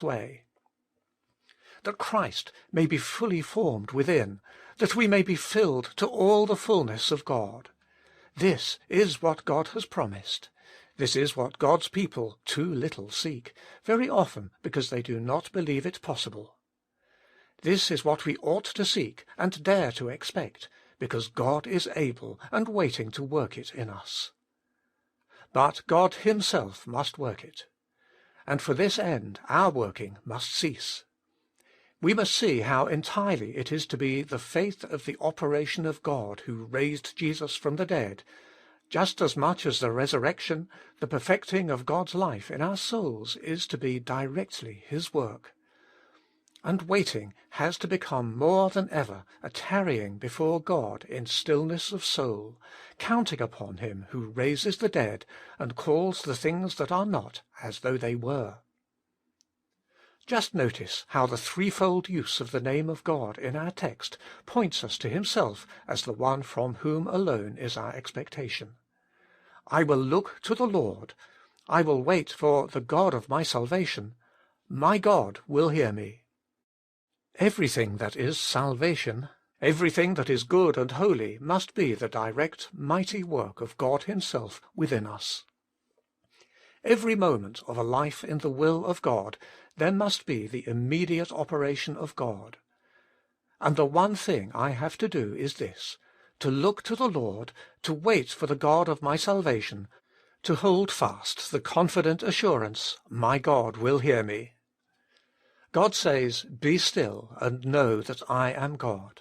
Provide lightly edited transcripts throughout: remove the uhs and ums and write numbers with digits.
way. That Christ may be fully formed within, that we may be filled to all the fullness of God. This is what God has promised. This is what God's people too little seek, very often because they do not believe it possible. This is what we ought to seek and dare to expect, because God is able and waiting to work it in us. But God Himself must work it. And for this end our working must cease. We must see how entirely it is to be the faith of the operation of God who raised Jesus from the dead, just as much as the resurrection, the perfecting of God's life in our souls, is to be directly His work. And waiting has to become more than ever a tarrying before God in stillness of soul, counting upon Him who raises the dead and calls the things that are not as though they were. Just notice how the threefold use of the name of God in our text points us to Himself as the one from whom alone is our expectation. I will look to the Lord. I will wait for the God of my salvation. My God will hear me. Everything that is salvation, everything that is good and holy, must be the direct, mighty work of God Himself within us. Every moment of a life in the will of God, there must be the immediate operation of God. And the one thing I have to do is this: to look to the Lord, to wait for the God of my salvation, to hold fast the confident assurance, my God will hear me. God says, "Be still and know that I am God."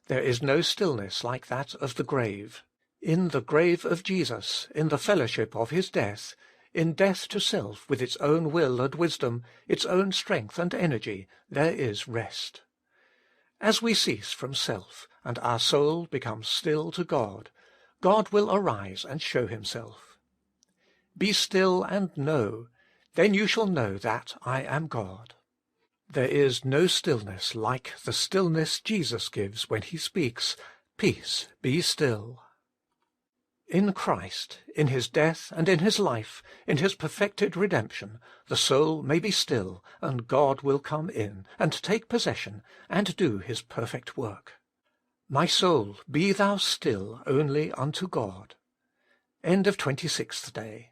There is no stillness like that of the grave. In the grave of Jesus, in the fellowship of His death, in death to self with its own will and wisdom, its own strength and energy, there is rest. As we cease from self, and our soul becomes still to God, God will arise and show Himself. Be still and know, then you shall know that I am God. There is no stillness like the stillness Jesus gives when He speaks, "Peace, be still." In Christ, in His death and in His life, in His perfected redemption, the soul may be still, and God will come in, and take possession, and do His perfect work. My soul, be thou still only unto God. End of 26th day.